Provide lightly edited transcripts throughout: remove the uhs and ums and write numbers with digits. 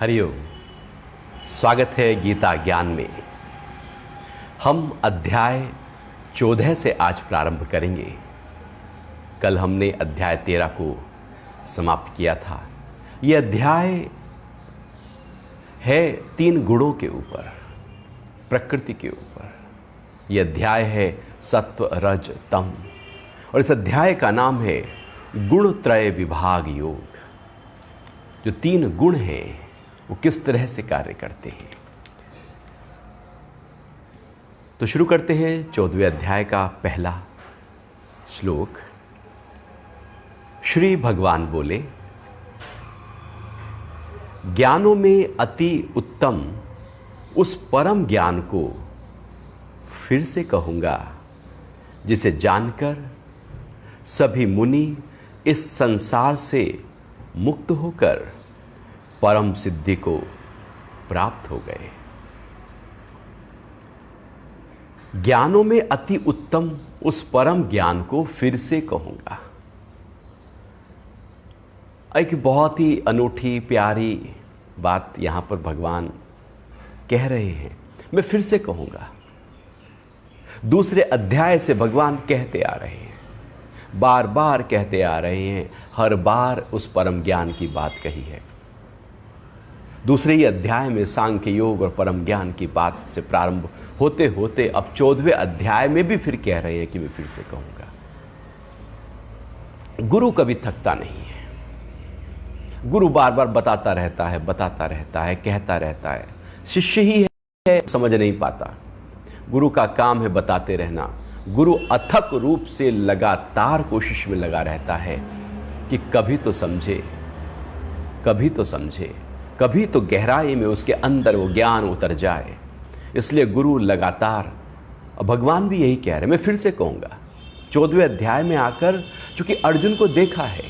हरिओम। स्वागत है गीता ज्ञान में। हम अध्याय 14 से आज प्रारंभ करेंगे। कल हमने अध्याय 13 को समाप्त किया था। यह अध्याय है 3 गुणों के ऊपर, प्रकृति के ऊपर। यह अध्याय है सत्व रज तम, और इस अध्याय का नाम है गुणत्रय विभाग योग। जो 3 गुण हैं वो किस तरह से कार्य करते हैं। तो शुरू करते हैं 14वें अध्याय का पहला श्लोक। श्री भगवान बोले, ज्ञानों में अति उत्तम उस परम ज्ञान को फिर से कहूंगा जिसे जानकर सभी मुनि इस संसार से मुक्त होकर परम सिद्धि को प्राप्त हो गए। ज्ञानों में अति उत्तम उस परम ज्ञान को फिर से कहूंगा। एक बहुत ही अनूठी प्यारी बात यहां पर भगवान कह रहे हैं। मैं फिर से कहूंगा। दूसरे अध्याय से भगवान कहते आ रहे हैं, बार बार कहते आ रहे हैं, हर बार उस परम ज्ञान की बात कही है। दूसरे ही अध्याय में सांख्य योग और परम ज्ञान की बात से प्रारंभ होते होते अब 14वें अध्याय में भी फिर कह रहे हैं कि मैं फिर से कहूंगा। गुरु कभी थकता नहीं है। गुरु बार बार बताता रहता है, कहता रहता है। शिष्य ही है समझ नहीं पाता। गुरु का काम है बताते रहना। गुरु अथक रूप से लगातार कोशिश में लगा रहता है कि कभी तो समझे, कभी तो गहराई में उसके अंदर वो ज्ञान उतर जाए। इसलिए गुरु लगातार, भगवान भी यही कह रहे हैं। मैं फिर से कहूंगा, 14वें अध्याय में आकर चूंकि अर्जुन को देखा है,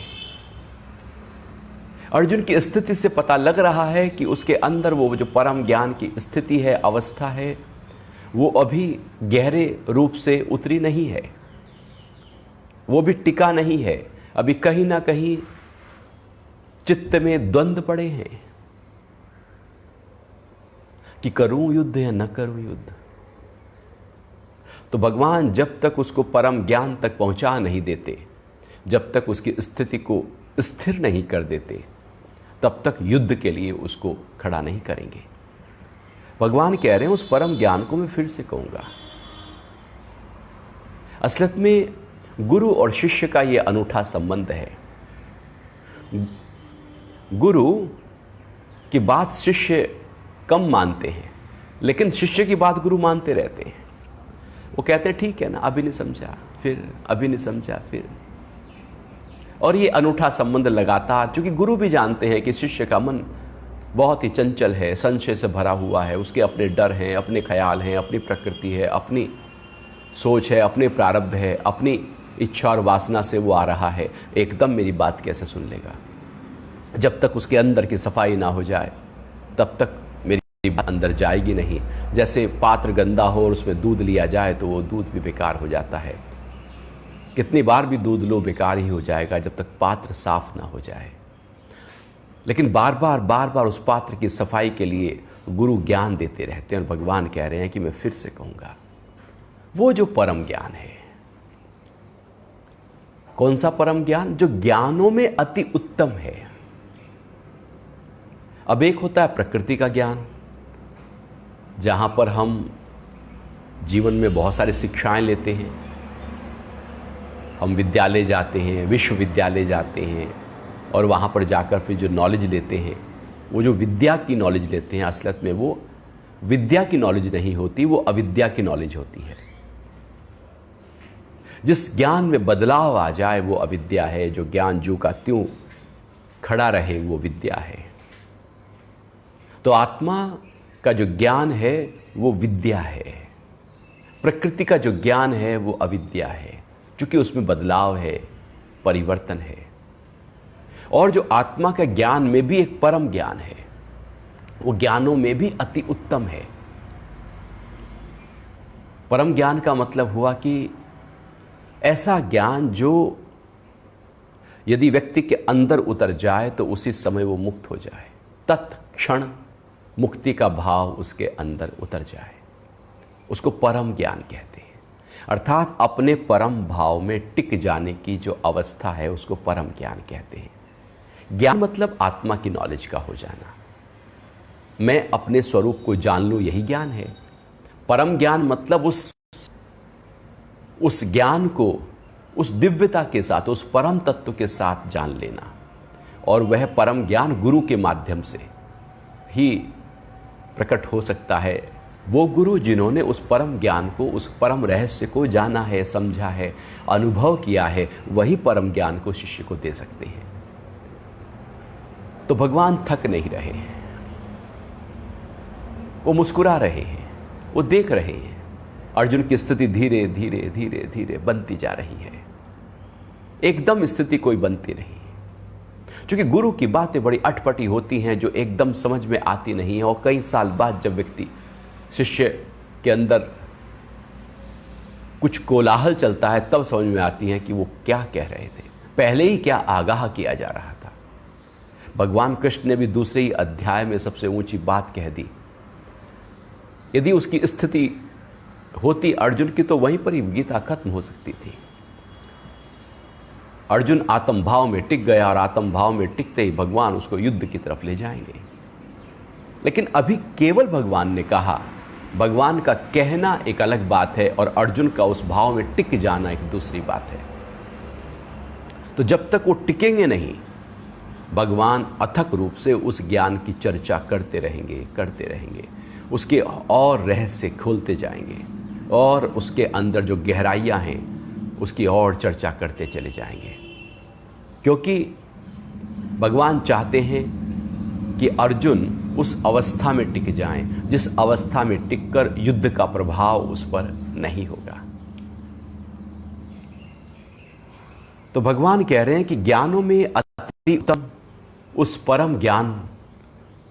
अर्जुन की स्थिति से पता लग रहा है कि उसके अंदर वो जो परम ज्ञान की स्थिति है, अवस्था है, वो अभी गहरे रूप से उतरी नहीं है, वो भी टिका नहीं है। अभी कहीं ना कहीं चित्त में द्वंद्व पड़े हैं कि करूं युद्ध या न करूं युद्ध। तो भगवान जब तक उसको परम ज्ञान तक पहुंचा नहीं देते, जब तक उसकी स्थिति को स्थिर नहीं कर देते, तब तक युद्ध के लिए उसको खड़ा नहीं करेंगे। भगवान कह रहे हैं उस परम ज्ञान को मैं फिर से कहूंगा। असलियत में गुरु और शिष्य का यह अनूठा संबंध है। गुरु की बात शिष्य कम मानते हैं, लेकिन शिष्य की बात गुरु मानते रहते हैं। वो कहते हैं ठीक है ना, अभी नहीं समझा, फिर अभी नहीं समझा, फिर। और ये अनूठा संबंध लगातार, क्योंकि गुरु भी जानते हैं कि शिष्य का मन बहुत ही चंचल है, संशय से भरा हुआ है। उसके अपने डर हैं, अपने ख्याल हैं, अपनी प्रकृति है, अपनी सोच है, अपने प्रारब्ध है, अपनी इच्छा और वासना से वो आ रहा है। एकदम मेरी बात कैसे सुन लेगा? जब तक उसके अंदर की सफाई ना हो जाए तब तक मेरी बात अंदर जाएगी नहीं। जैसे पात्र गंदा हो और उसमें दूध लिया जाए तो वो दूध भी बेकार हो जाता है। कितनी बार भी दूध लो, बेकार ही हो जाएगा जब तक पात्र साफ ना हो जाए। लेकिन बार बार उस पात्र की सफाई के लिए गुरु ज्ञान देते रहते हैं। और भगवान कह रहे हैं कि मैं फिर से कहूंगा, वो जो परम ज्ञान है। कौन सा परम ज्ञान? जो ज्ञानों में अति उत्तम है। अब एक होता है प्रकृति का ज्ञान, जहां पर हम जीवन में बहुत सारी शिक्षाएं लेते हैं। हम विद्यालय जाते हैं, विश्वविद्यालय जाते हैं, और वहाँ पर जाकर फिर जो नॉलेज लेते हैं, वो जो विद्या की नॉलेज लेते हैं, असलियत में वो विद्या की नॉलेज नहीं होती, वो अविद्या की नॉलेज होती है। जिस ज्ञान में बदलाव आ जाए वो अविद्या है। जो ज्ञान जो का त्यों खड़ा रहे वो विद्या है। तो आत्मा का जो ज्ञान है वो विद्या है। प्रकृति का जो ज्ञान है वो अविद्या है, क्योंकि उसमें बदलाव है, परिवर्तन है। और जो आत्मा का ज्ञान में भी एक परम ज्ञान है, वो ज्ञानों में भी अति उत्तम है। परम ज्ञान का मतलब हुआ कि ऐसा ज्ञान जो यदि व्यक्ति के अंदर उतर जाए तो उसी समय वो मुक्त हो जाए, क्षण मुक्ति का भाव उसके अंदर उतर जाए, उसको परम ज्ञान कहते हैं। अर्थात अपने परम भाव में टिक जाने की जो अवस्था है उसको परम ज्ञान कहते हैं। ज्ञान मतलब आत्मा की नॉलेज का हो जाना, मैं अपने स्वरूप को जान लूं, यही ज्ञान है। परम ज्ञान मतलब उस ज्ञान को उस दिव्यता के साथ, उस परम तत्व के साथ जान लेना, और वह परम ज्ञान गुरु के माध्यम से ही प्रकट हो सकता है। वो गुरु जिन्होंने उस परम ज्ञान को, उस परम रहस्य को जाना है, समझा है, अनुभव किया है, वही परम ज्ञान को शिष्य को दे सकते हैं। तो भगवान थक नहीं रहे हैं, वो मुस्कुरा रहे हैं, वो देख रहे हैं अर्जुन की स्थिति धीरे धीरे धीरे धीरे बनती जा रही है। एकदम स्थिति कोई बनती नहीं, क्योंकि गुरु की बातें बड़ी अटपटी होती हैं जो एकदम समझ में आती नहीं है, और कई साल बाद जब व्यक्ति, शिष्य के अंदर कुछ कोलाहल चलता है, तब समझ में आती है कि वो क्या कह रहे थे, पहले ही क्या आगाह किया जा रहा था। भगवान कृष्ण ने भी दूसरे ही अध्याय में सबसे ऊंची बात कह दी। यदि उसकी स्थिति होती अर्जुन की तो वहीं पर ही गीता खत्म हो सकती थी। अर्जुन आत्म भाव में टिक गया, और आत्म भाव में टिकते ही भगवान उसको युद्ध की तरफ ले जाएंगे। लेकिन अभी केवल भगवान ने कहा, भगवान का कहना एक अलग बात है और अर्जुन का उस भाव में टिक जाना एक दूसरी बात है। तो जब तक वो टिकेंगे नहीं, भगवान अथक रूप से उस ज्ञान की चर्चा करते रहेंगे, उसके और रहस्य खोलते जाएंगे, और उसके अंदर जो गहराइयां हैं उसकी और चर्चा करते चले जाएंगे। क्योंकि भगवान चाहते हैं कि अर्जुन उस अवस्था में टिक जाएं, जिस अवस्था में टिककर युद्ध का प्रभाव उस पर नहीं होगा। तो भगवान कह रहे हैं कि ज्ञानों में अति उत्तम उस परम ज्ञान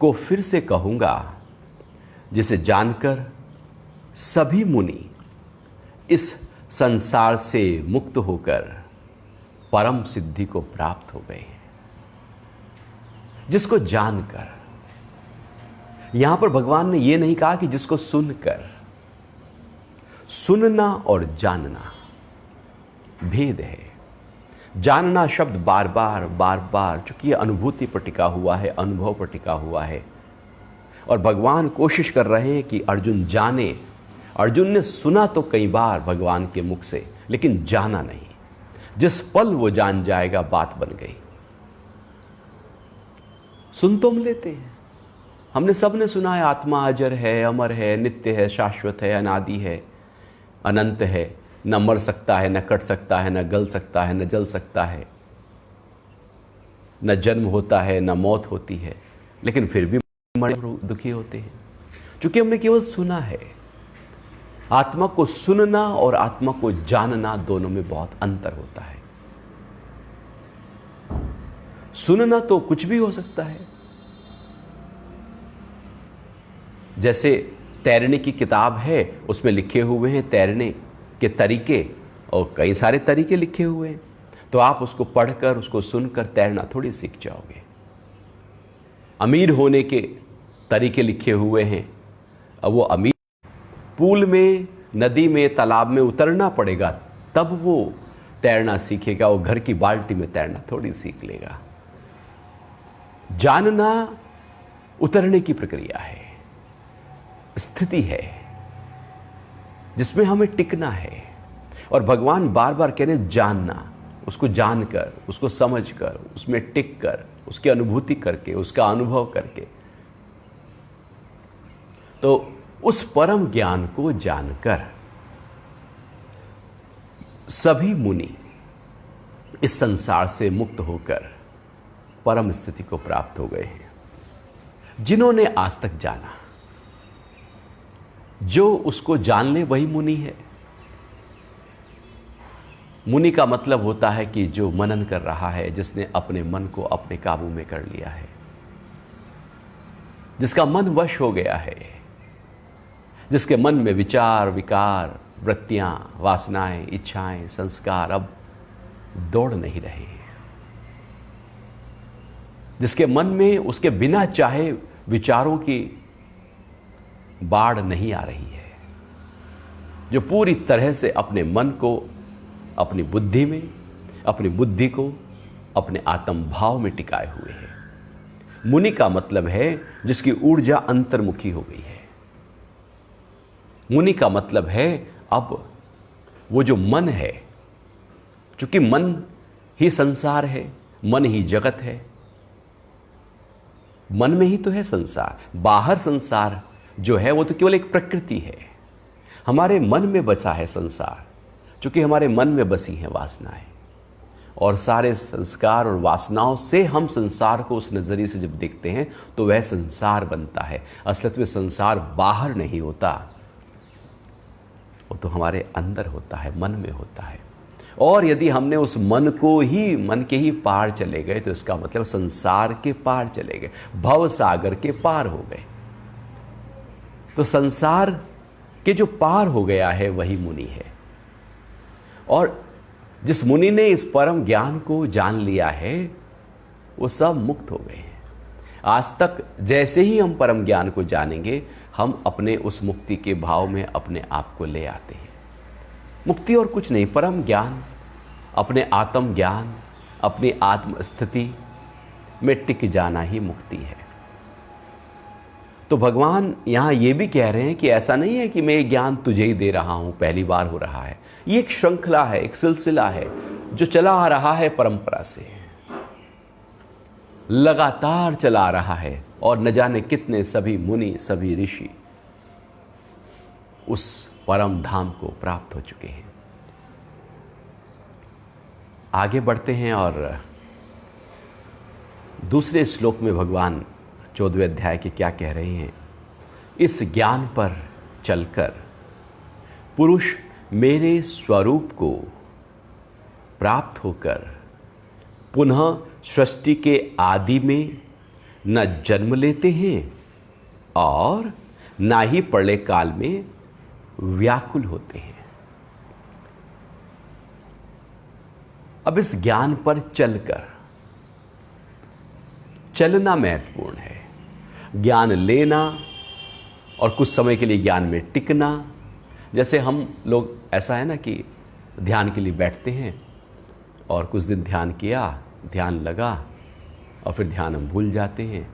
को फिर से कहूंगा, जिसे जानकर सभी मुनि इस संसार से मुक्त होकर परम सिद्धि को प्राप्त हो गए हैं। जिसको जानकर, यहां पर भगवान ने यह नहीं कहा कि जिसको सुनकर, सुनना और जानना भेद है। जानना शब्द बार बार चूंकि यह अनुभूति पर टिका हुआ है, अनुभव पर टिका हुआ है, और भगवान कोशिश कर रहे हैं कि अर्जुन जाने। अर्जुन ने सुना तो कई बार भगवान के मुख से, लेकिन जाना नहीं। जिस पल वो जान जाएगा, बात बन गई। सुन तो हम लेते हैं, हमने सबने सुना है, आत्मा अजर है, अमर है, नित्य है, शाश्वत है, अनादि है, अनंत है, न मर सकता है, न कट सकता है, न गल सकता है, न जल सकता है, न जन्म होता है, न मौत होती है। लेकिन फिर भी दुखी होते हैं, क्योंकि हमने केवल सुना है। आत्मा को सुनना और आत्मा को जानना, दोनों में बहुत अंतर होता है। सुनना तो कुछ भी हो सकता है, जैसे तैरने की किताब है, उसमें लिखे हुए हैं तैरने के तरीके, और कई सारे तरीके लिखे हुए हैं। तो आप उसको पढ़कर, उसको सुनकर तैरना थोड़ी सीख जाओगे। अमीर होने के तरीके लिखे हुए हैं, अब वो अमीर पूल में, नदी में, तालाब में उतरना पड़ेगा, तब वो तैरना सीखेगा। वो घर की बाल्टी में तैरना थोड़ी सीख लेगा। जानना उतरने की प्रक्रिया है, स्थिति है जिसमें हमें टिकना है। और भगवान बार बार कह रहे जानना, उसको जानकर, उसको समझकर, उसमें टिक कर, उसकी अनुभूति करके, उसका अनुभव करके। तो उस परम ज्ञान को जानकर सभी मुनि इस संसार से मुक्त होकर परम स्थिति को प्राप्त हो गए हैं। जिन्होंने आज तक जाना, जो उसको जान ले वही मुनि है। मुनि का मतलब होता है कि जो मनन कर रहा है, जिसने अपने मन को अपने काबू में कर लिया है, जिसका मन वश हो गया है, जिसके मन में विचार, विकार, वृत्तियां, वासनाएं, इच्छाएं, संस्कार अब दौड़ नहीं रहे, जिसके मन में उसके बिना चाहे विचारों की बाढ़ नहीं आ रही है, जो पूरी तरह से अपने मन को अपनी बुद्धि में, अपनी बुद्धि को अपने आत्म भाव में टिकाए हुए है। मुनि का मतलब है जिसकी ऊर्जा अंतर्मुखी हो गई है। मुनि का मतलब है अब वो जो मन है, चूंकि मन ही संसार है, मन ही जगत है, मन में ही तो है संसार। बाहर संसार जो है वो तो केवल एक प्रकृति है। हमारे मन में बसा है संसार, चूंकि हमारे मन में बसी हैं वासनाएं, और सारे संस्कार और वासनाओं से हम संसार को उस नजरिए से जब देखते हैं तो वह संसार बनता है। असलियत में संसार बाहर नहीं होता, वो तो हमारे अंदर होता है, मन में होता है। और यदि हमने उस मन को ही, मन के ही पार चले गए तो इसका मतलब संसार के पार चले गए, भव सागर के पार हो गए। तो संसार के जो पार हो गया है वही मुनि है। और जिस मुनि ने इस परम ज्ञान को जान लिया है वो सब मुक्त हो गए हैं। आज तक जैसे ही हम परम ज्ञान को जानेंगे, हम अपने उस मुक्ति के भाव में अपने आप को ले आते हैं। मुक्ति और कुछ नहीं, परम ज्ञान, अपने आत्म ज्ञान, अपनी आत्म स्थिति में टिक जाना ही मुक्ति है। तो भगवान यहां ये भी कह रहे हैं कि ऐसा नहीं है कि मैं ये ज्ञान तुझे ही दे रहा हूं, पहली बार हो रहा है। ये एक श्रृंखला है, एक सिलसिला है जो चला आ रहा है परंपरा से, लगातार चला आ रहा है। और न जाने कितने सभी मुनि, सभी ऋषि उस परम धाम को प्राप्त हो चुके हैं। आगे बढ़ते हैं और दूसरे श्लोक में भगवान 14वें अध्याय के क्या कह रहे हैं। इस ज्ञान पर चलकर पुरुष मेरे स्वरूप को प्राप्त होकर पुनः सृष्टि के आदि में न जन्म लेते हैं और ना ही प्रलय काल में व्याकुल होते हैं। अब इस ज्ञान पर चलकर, चलना महत्वपूर्ण है। ज्ञान लेना और कुछ समय के लिए ज्ञान में टिकना। जैसे हम लोग, ऐसा है ना कि ध्यान के लिए बैठते हैं और कुछ दिन ध्यान किया, ध्यान लगा और फिर ध्यान हम भूल जाते हैं,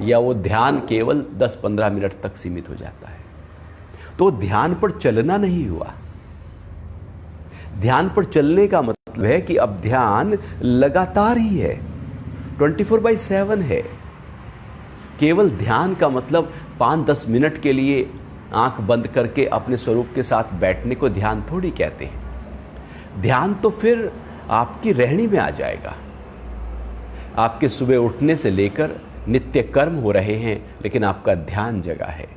या वो ध्यान केवल 10-15 मिनट तक सीमित हो जाता है। तो ध्यान पर चलना नहीं हुआ। ध्यान पर चलने का मतलब है कि अब ध्यान लगातार ही है, 24/7 है। केवल ध्यान का मतलब 5-10 मिनट के लिए आंख बंद करके अपने स्वरूप के साथ बैठने को ध्यान थोड़ी कहते हैं। ध्यान तो फिर आपकी रहनी में आ जाएगा। आपके सुबह उठने से लेकर नित्य कर्म हो रहे हैं, लेकिन आपका ध्यान जगा है।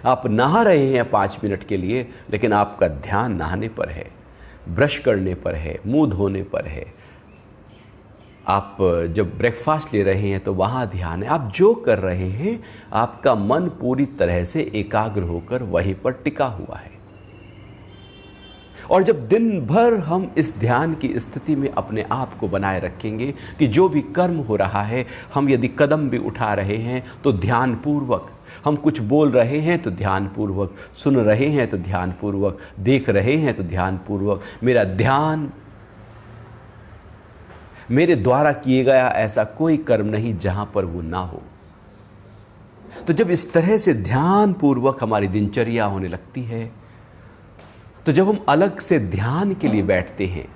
आप नहा रहे हैं 5 मिनट के लिए, लेकिन आपका ध्यान नहाने पर है, ब्रश करने पर है, मुंह धोने पर है। आप जब ब्रेकफास्ट ले रहे हैं तो वहाँ ध्यान है। आप जो कर रहे हैं, आपका मन पूरी तरह से एकाग्र होकर वहीं पर टिका हुआ है। और जब दिन भर हम इस ध्यान की स्थिति में अपने आप को बनाए रखेंगे कि जो भी कर्म हो रहा है, हम यदि कदम भी उठा रहे हैं तो ध्यानपूर्वक, हम कुछ बोल रहे हैं तो ध्यानपूर्वक, सुन रहे हैं तो ध्यानपूर्वक, देख रहे हैं तो ध्यानपूर्वक, मेरा ध्यान, मेरे द्वारा किए गया ऐसा कोई कर्म नहीं जहां पर वो ना हो। तो जब इस तरह से ध्यानपूर्वक हमारी दिनचर्या होने लगती है, तो जब हम अलग से ध्यान के लिए बैठते हैं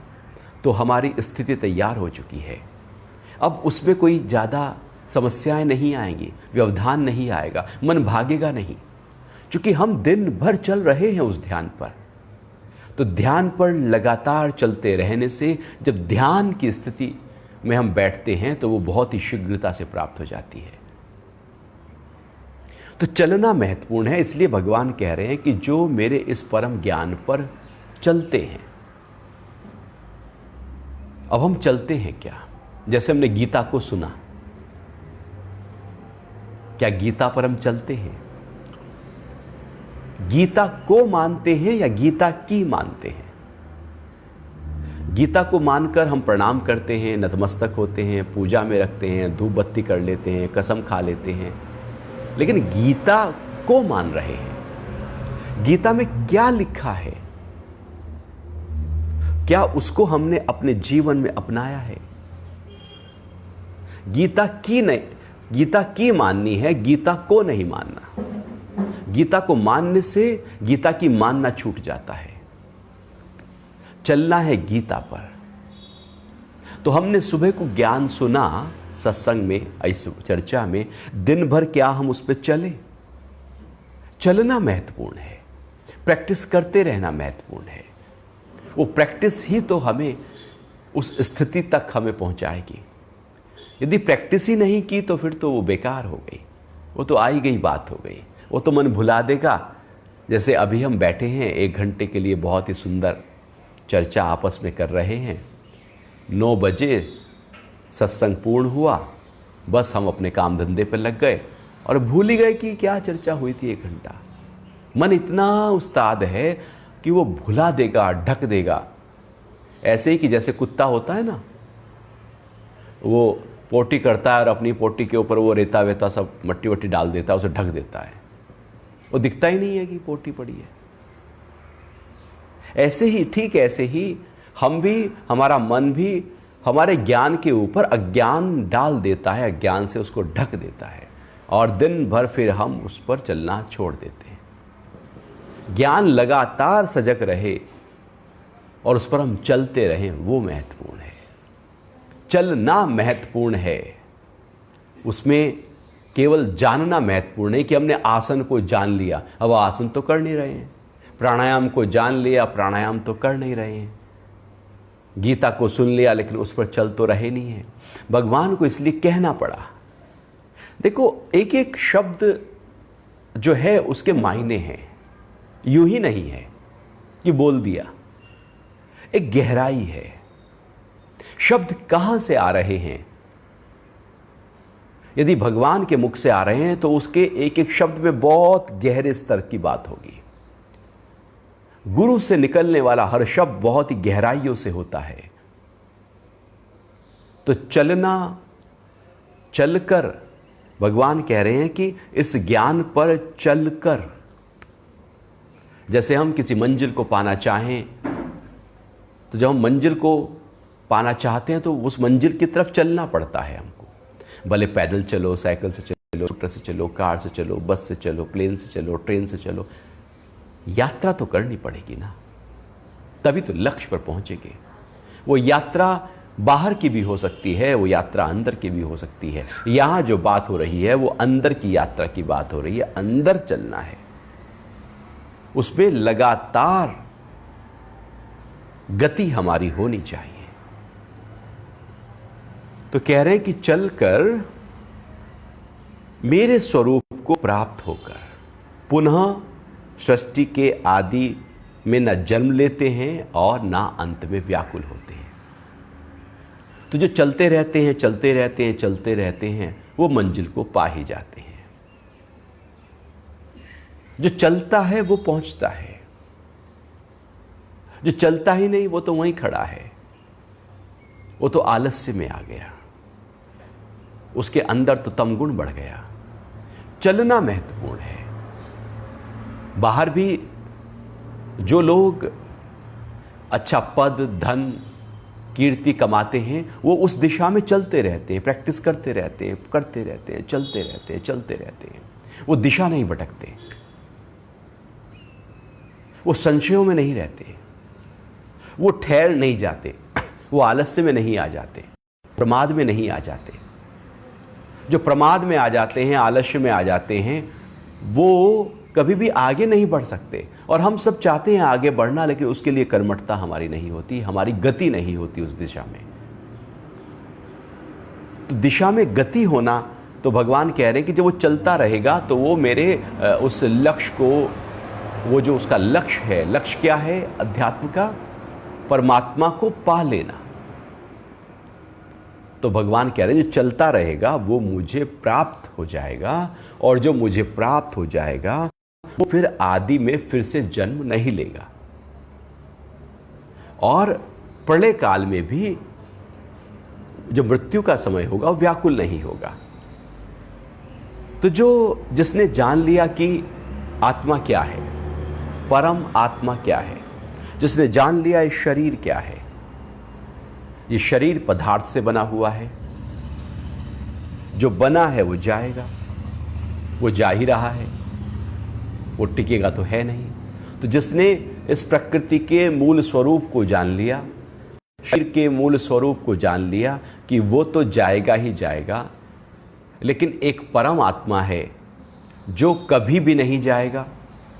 तो हमारी स्थिति तैयार हो चुकी है। अब उसमें कोई ज़्यादा समस्याएं नहीं आएंगी, व्यवधान नहीं आएगा, मन भागेगा नहीं, क्योंकि हम दिन भर चल रहे हैं उस ध्यान पर। तो ध्यान पर लगातार चलते रहने से जब ध्यान की स्थिति में हम बैठते हैं तो वो बहुत ही शीघ्रता से प्राप्त हो जाती है। तो चलना महत्वपूर्ण है। इसलिए भगवान कह रहे हैं कि जो मेरे इस परम ज्ञान पर चलते हैं। अब हम चलते हैं क्या? जैसे हमने गीता को सुना, क्या गीता पर हम चलते हैं? गीता को मानते हैं या गीता की मानते हैं? गीता को मानकर हम प्रणाम करते हैं, नतमस्तक होते हैं, पूजा में रखते हैं, धूप बत्ती कर लेते हैं, कसम खा लेते हैं, लेकिन गीता को मान रहे हैं। गीता में क्या लिखा है, क्या उसको हमने अपने जीवन में अपनाया है? गीता की माननी है, गीता को नहीं मानना। गीता को मानने से गीता की मानना छूट जाता है। चलना है गीता पर। तो हमने सुबह को ज्ञान सुना सत्संग में, इस चर्चा में, दिन भर क्या हम उस पर चले? चलना महत्वपूर्ण है, प्रैक्टिस करते रहना महत्वपूर्ण है। वो प्रैक्टिस ही तो हमें उस स्थिति तक हमें पहुंचाएगी। यदि प्रैक्टिस ही नहीं की तो फिर तो वो बेकार हो गई, वो तो आई गई बात हो गई, वो तो मन भुला देगा। जैसे अभी हम बैठे हैं 1 घंटे के लिए, बहुत ही सुंदर चर्चा आपस में कर रहे हैं। 9 बजे सत्संग पूर्ण हुआ, बस हम अपने काम धंधे पर लग गए और भूल ही गए कि क्या चर्चा हुई थी 1 घंटा। मन इतना उस्ताद है कि वो भुला देगा, ढक देगा। ऐसे ही कि जैसे कुत्ता होता है ना, वो पोटी करता है और अपनी पोटी के ऊपर वो रेता वेता सब मट्टी वट्टी डाल देता है, उसे ढक देता है, वो दिखता ही नहीं है कि पोटी पड़ी है। ऐसे ही, ठीक ऐसे ही हम भी, हमारा मन भी हमारे ज्ञान के ऊपर अज्ञान डाल देता है, अज्ञान से उसको ढक देता है और दिन भर फिर हम उस पर चलना छोड़ देते हैं। ज्ञान लगातार सजग रहे और उस पर हम चलते रहें, वो महत्वपूर्ण है। चलना महत्वपूर्ण है, उसमें केवल जानना महत्वपूर्ण है कि हमने आसन को जान लिया, अब आसन तो कर नहीं रहे हैं। प्राणायाम को जान लिया, प्राणायाम तो कर नहीं रहे हैं। गीता को सुन लिया लेकिन उस पर चल तो रहे नहीं है। भगवान को इसलिए कहना पड़ा। देखो, एक एक शब्द जो है उसके मायने हैं, यूं ही नहीं है कि बोल दिया, एक गहराई है। शब्द कहां से आ रहे हैं? यदि भगवान के मुख से आ रहे हैं तो उसके एक एक शब्द में बहुत गहरे स्तर की बात होगी। गुरु से निकलने वाला हर शब्द बहुत ही गहराइयों से होता है। तो चलना, चलकर, भगवान कह रहे हैं कि इस ज्ञान पर चलकर, जैसे हम किसी मंजिल को पाना चाहें तो जब हम मंजिल को पाना चाहते हैं तो उस मंजिल की तरफ चलना पड़ता है हमको। भले पैदल चलो, साइकिल से चलो, स्कूटर से चलो, कार से चलो, बस से चलो, प्लेन से चलो, ट्रेन से चलो, यात्रा तो करनी पड़ेगी ना, तभी तो लक्ष्य पर पहुंचेंगे। वो यात्रा बाहर की भी हो सकती है, वो यात्रा अंदर की भी हो सकती है। यहां जो बात हो रही है वो अंदर की यात्रा की बात हो रही है। अंदर चलना है, उसमें लगातार गति हमारी होनी चाहिए। तो कह रहे हैं कि चलकर मेरे स्वरूप को प्राप्त होकर पुनः सृष्टि के आदि में न जन्म लेते हैं और ना अंत में व्याकुल होते हैं। तो जो चलते रहते हैं, चलते रहते हैं, चलते रहते हैं, वो मंजिल को पा ही जाते हैं। जो चलता है वो पहुंचता है, जो चलता ही नहीं वो तो वहीं खड़ा है, वो तो आलस्य में आ गया, उसके अंदर तो तमगुण बढ़ गया। चलना महत्वपूर्ण है। बाहर भी जो लोग अच्छा पद, धन, कीर्ति कमाते हैं वो उस दिशा में चलते रहते हैं, प्रैक्टिस करते रहते हैं, करते रहते हैं, चलते रहते हैं, चलते रहते हैं। वो दिशा नहीं भटकते, वो संशयों में नहीं रहते, वो ठहर नहीं जाते, वो आलस्य में नहीं आ जाते, प्रमाद में नहीं आ जाते। जो प्रमाद में आ जाते हैं, आलस्य में आ जाते हैं, वो कभी भी आगे नहीं बढ़ सकते। और हम सब चाहते हैं आगे बढ़ना, लेकिन उसके लिए कर्मठता हमारी नहीं होती, हमारी गति नहीं होती उस दिशा में। तो दिशा में गति होना, तो भगवान कह रहे हैं कि जब वो चलता रहेगा तो वो मेरे उस लक्ष्य को, वो जो उसका लक्ष्य है, लक्ष्य क्या है अध्यात्म का, परमात्मा को पा लेना। तो भगवान कह रहे हैं जो चलता रहेगा वो मुझे प्राप्त हो जाएगा, और जो मुझे प्राप्त हो जाएगा वो फिर आदि में फिर से जन्म नहीं लेगा, और प्रलय काल में भी जो मृत्यु का समय होगा वो व्याकुल नहीं होगा। तो जिसने जान लिया कि आत्मा क्या है, परम आत्मा क्या है, जिसने जान लिया ये शरीर क्या है, ये शरीर पदार्थ से बना हुआ है, जो बना है वो जाएगा, वो जा ही रहा है, वो टिकेगा तो है नहीं। तो जिसने इस प्रकृति के मूल स्वरूप को जान लिया, शरीर के मूल स्वरूप को जान लिया कि वो तो जाएगा ही जाएगा, लेकिन एक परम आत्मा है जो कभी भी नहीं जाएगा,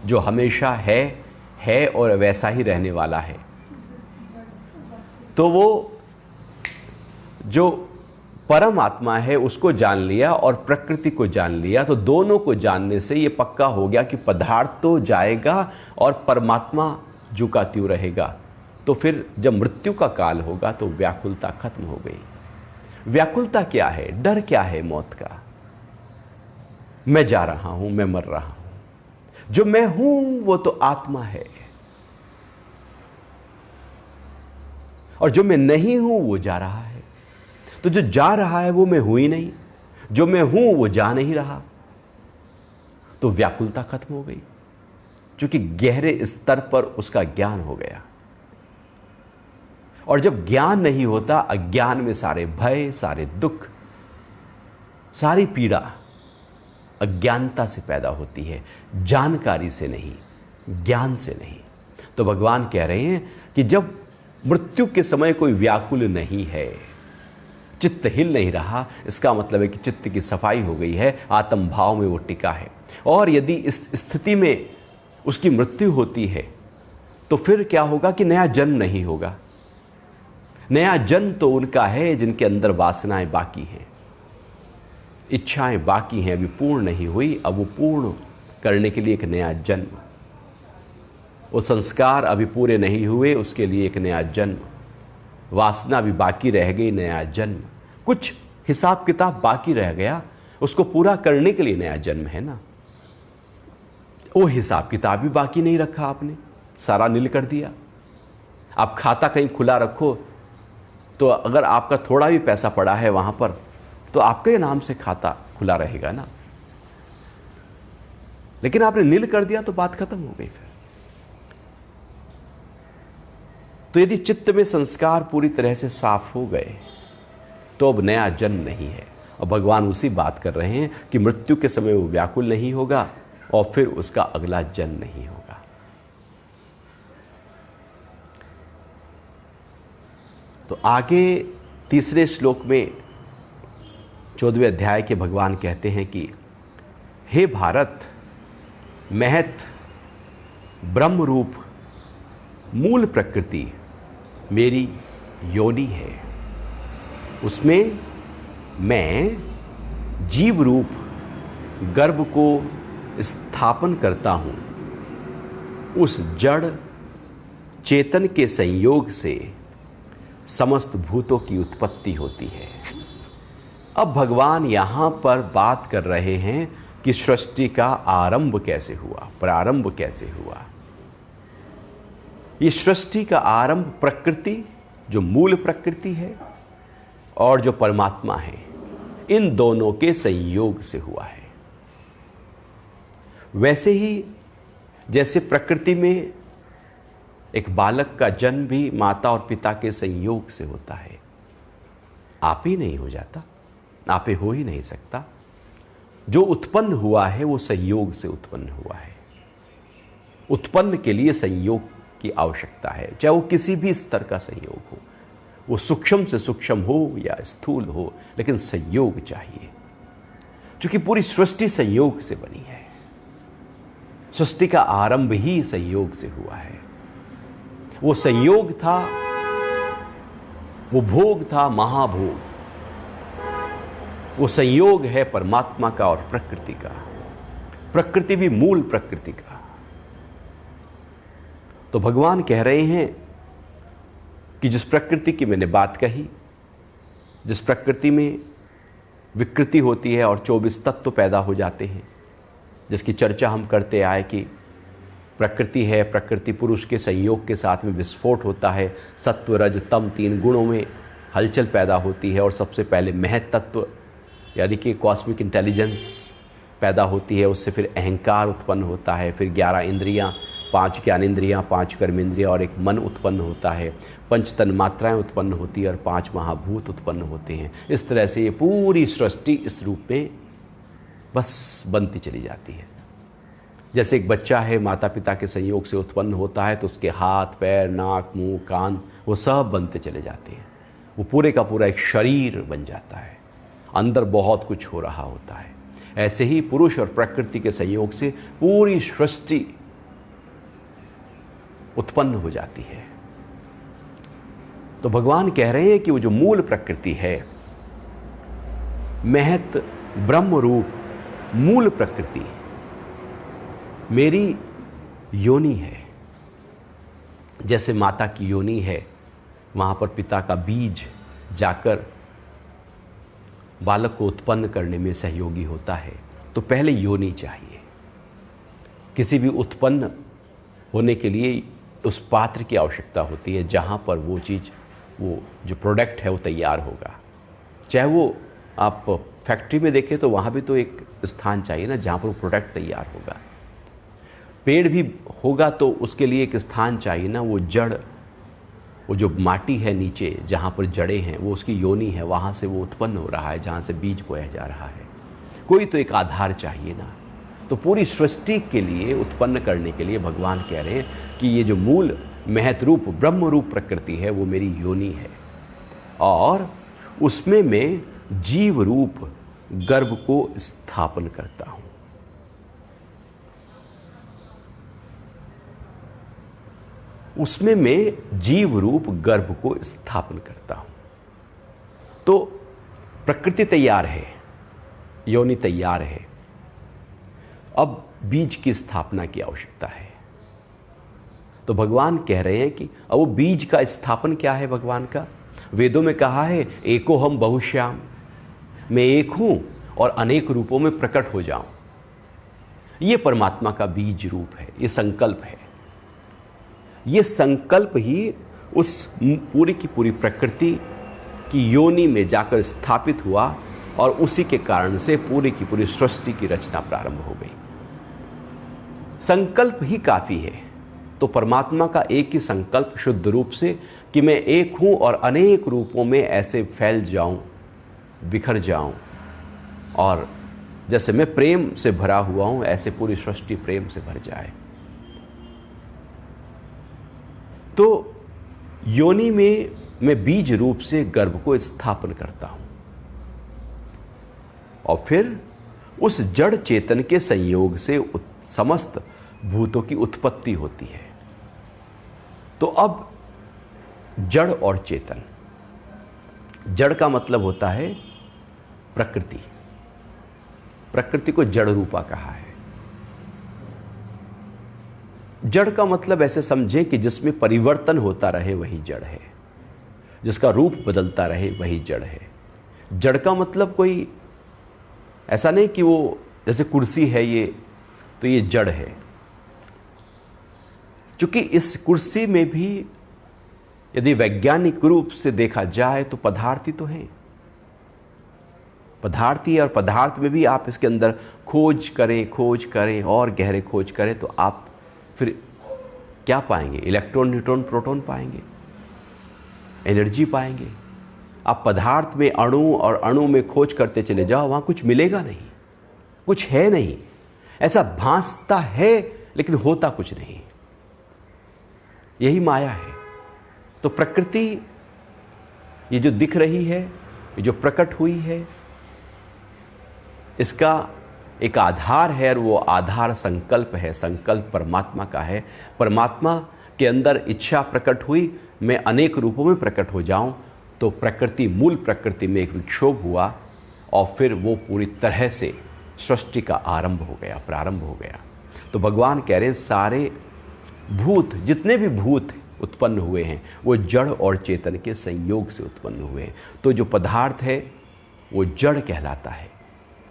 जो हमेशा है और वैसा ही रहने वाला है। तो वो जो परम आत्मा है उसको जान लिया और प्रकृति को जान लिया, तो दोनों को जानने से ये पक्का हो गया कि पदार्थ तो जाएगा और परमात्मा जो का त्यों रहेगा। तो फिर जब मृत्यु का काल होगा तो व्याकुलता खत्म हो गई। व्याकुलता क्या है, डर क्या है मौत का? मैं जा रहा हूं, मैं मर रहा हूं, जो मैं हूं वो तो आत्मा है, और जो मैं नहीं हूं वो जा रहा है। तो जो जा रहा है वो मैं हूं ही नहीं, जो मैं हूं वो जा नहीं रहा, तो व्याकुलता खत्म हो गई, क्योंकि गहरे स्तर पर उसका ज्ञान हो गया। और जब ज्ञान नहीं होता, अज्ञान में सारे भय, सारे दुख, सारी पीड़ा अज्ञानता से पैदा होती है, जानकारी से नहीं, ज्ञान से नहीं। तो भगवान कह रहे हैं कि जब मृत्यु के समय कोई व्याकुल नहीं है, चित्त हिल नहीं रहा, इसका मतलब है कि चित्त की सफाई हो गई है, आत्म भाव में वो टिका है। और यदि इस स्थिति में उसकी मृत्यु होती है तो फिर क्या होगा कि नया जन्म नहीं होगा। नया जन्म तो उनका है जिनके अंदर वासनाएं बाकी हैं, इच्छाएं बाकी हैं, अभी पूर्ण नहीं हुई, अब वो पूर्ण करने के लिए एक नया जन्म, वो संस्कार अभी पूरे नहीं हुए, उसके लिए एक नया जन्म, वासना भी बाकी रह गई, नया जन्म, कुछ हिसाब किताब बाकी रह गया, उसको पूरा करने के लिए नया जन्म है ना। वो हिसाब किताब भी बाकी नहीं रखा आपने, सारा नील कर दिया। आप खाता कहीं खुला रखो तो अगर आपका थोड़ा भी पैसा पड़ा है वहां पर, तो आपके नाम से खाता खुला रहेगा ना, लेकिन आपने नील कर दिया तो बात खत्म हो गई। फिर तो यदि चित्त में संस्कार पूरी तरह से साफ हो गए तो अब नया जन्म नहीं है। और भगवान उसी बात कर रहे हैं कि मृत्यु के समय वो व्याकुल नहीं होगा और फिर उसका अगला जन्म नहीं होगा। तो आगे तीसरे श्लोक में 14वें अध्याय के भगवान कहते हैं कि हे भारत, महत ब्रह्म रूप मूल प्रकृति मेरी योनि है, उसमें मैं जीव रूप गर्भ को स्थापन करता हूँ। उस जड़ चेतन के संयोग से समस्त भूतों की उत्पत्ति होती है। अब भगवान यहाँ पर बात कर रहे हैं कि सृष्टि का आरंभ कैसे हुआ, प्रारंभ कैसे हुआ। ये सृष्टि का आरंभ प्रकृति, जो मूल प्रकृति है, और जो परमात्मा है, इन दोनों के संयोग से हुआ है। वैसे ही जैसे प्रकृति में एक बालक का जन्म भी माता और पिता के संयोग से होता है, आप ही नहीं हो जाता, आप ही हो ही नहीं सकता। जो उत्पन्न हुआ है वो संयोग से उत्पन्न हुआ है। उत्पन्न के लिए संयोग की आवश्यकता है, चाहे वो किसी भी स्तर का संयोग हो, वो सूक्ष्म से सूक्ष्म हो या स्थूल हो, लेकिन संयोग चाहिए। क्योंकि पूरी सृष्टि संयोग से बनी है, सृष्टि का आरंभ ही संयोग से हुआ है। वो संयोग था, वो भोग था, महाभोग। वो संयोग है परमात्मा का और प्रकृति का, प्रकृति भी मूल प्रकृति का। तो भगवान कह रहे हैं कि जिस प्रकृति की मैंने बात कही, जिस प्रकृति में विकृति होती है और 24 तत्व पैदा हो जाते हैं, जिसकी चर्चा हम करते आए कि प्रकृति है, प्रकृति पुरुष के संयोग के साथ में विस्फोट होता है, सत्व रज तम 3 गुणों में हलचल पैदा होती है, और सबसे पहले महत तत्व यानी कि कॉस्मिक इंटेलिजेंस पैदा होती है, उससे फिर अहंकार उत्पन्न होता है, फिर 11 इंद्रियां, 5 ज्ञानेंद्रियां, 5 कर्मेंद्रियां और एक मन उत्पन्न होता है, 5 तन्मात्राएं उत्पन्न होती है और 5 महाभूत उत्पन्न होते हैं। इस तरह से ये पूरी सृष्टि इस रूप में बस बनती चली जाती है। जैसे एक बच्चा है, माता पिता के संयोग से उत्पन्न होता है, तो उसके हाथ, पैर, नाक, मुंह, कान वो सब बनते चले जाते हैं। वो पूरे का पूरा एक शरीर बन जाता है, अंदर बहुत कुछ हो रहा होता है। ऐसे ही पुरुष और प्रकृति के संयोग से पूरी सृष्टि उत्पन्न हो जाती है। तो भगवान कह रहे हैं कि वो जो मूल प्रकृति है, महत ब्रह्म रूप मूल प्रकृति मेरी योनि है। जैसे माता की योनि है, वहाँ पर पिता का बीज जाकर बालक को उत्पन्न करने में सहयोगी होता है। तो पहले योनि चाहिए। किसी भी उत्पन्न होने के लिए उस पात्र की आवश्यकता होती है जहाँ पर वो चीज़, वो जो प्रोडक्ट है वो तैयार होगा। चाहे वो आप फैक्ट्री में देखें तो वहाँ भी तो एक स्थान चाहिए ना जहाँ पर वो प्रोडक्ट तैयार होगा। पेड़ भी होगा तो उसके लिए एक स्थान चाहिए ना, वो जड़, वो जो माटी है नीचे जहाँ पर जड़ें हैं, वो उसकी योनि है, वहाँ से वो उत्पन्न हो रहा है, जहाँ से बीज बोया जा रहा है। कोई तो एक आधार चाहिए ना। तो पूरी सृष्टि के लिए, उत्पन्न करने के लिए भगवान कह रहे हैं कि ये जो मूल महत रूप ब्रह्म रूप प्रकृति है वो मेरी योनि है, और उसमें मैं जीव रूप गर्भ को स्थापन करता हूं। उसमें मैं जीव रूप गर्भ को स्थापन करता हूं। तो प्रकृति तैयार है, योनि तैयार है, अब बीज की स्थापना की आवश्यकता है। तो भगवान कह रहे हैं कि अब वो बीज का स्थापन क्या है भगवान का? वेदों में कहा है एको हम बहुश्याम, मैं एक हूं और अनेक रूपों में प्रकट हो जाऊं। ये परमात्मा का बीज रूप है, ये संकल्प है। ये संकल्प ही उस पूरी की पूरी प्रकृति की योनि में जाकर स्थापित हुआ और उसी के कारण से पूरी की पूरी सृष्टि की रचना प्रारंभ हो गई। संकल्प ही काफी है। तो परमात्मा का एक ही संकल्प शुद्ध रूप से कि मैं एक हूं और अनेक रूपों में ऐसे फैल जाऊं, बिखर जाऊं, और जैसे मैं प्रेम से भरा हुआ हूं ऐसे पूरी सृष्टि प्रेम से भर जाए। तो योनि में मैं बीज रूप से गर्भ को स्थापन करता हूं और फिर उस जड़ चेतन के संयोग से समस्त भूतों की उत्पत्ति होती है। तो अब जड़ और चेतन, जड़ का मतलब होता है प्रकृति। प्रकृति को जड़ रूपा कहा है। जड़ का मतलब ऐसे समझें कि जिसमें परिवर्तन होता रहे वही जड़ है, जिसका रूप बदलता रहे वही जड़ है। जड़ का मतलब कोई ऐसा नहीं कि वो जैसे कुर्सी है ये तो ये जड़ है, क्योंकि इस कुर्सी में भी यदि वैज्ञानिक रूप से देखा जाए तो पदार्थी तो हैं, पदार्थी है। और पदार्थ में भी आप इसके अंदर खोज करें और गहरे खोज करें तो आप फिर क्या पाएंगे? इलेक्ट्रॉन, न्यूट्रॉन, प्रोटॉन पाएंगे, एनर्जी पाएंगे। आप पदार्थ में अणु और अणु में खोज करते चले जाओ, वहां कुछ मिलेगा नहीं, कुछ है नहीं। ऐसा भासता है लेकिन होता कुछ नहीं। यही माया है। तो प्रकृति ये जो दिख रही है, ये जो प्रकट हुई है, इसका एक आधार है और वो आधार संकल्प है। संकल्प परमात्मा का है। परमात्मा के अंदर इच्छा प्रकट हुई, मैं अनेक रूपों में प्रकट हो जाऊं। तो प्रकृति, मूल प्रकृति में एक विक्षोभ हुआ और फिर वो पूरी तरह से सृष्टि का आरंभ हो गया, प्रारंभ हो गया। तो भगवान कह रहे हैं सारे भूत, जितने भी भूत उत्पन्न हुए हैं वो जड़ और चेतन के संयोग से उत्पन्न हुए हैं। तो जो पदार्थ है वो जड़ कहलाता है,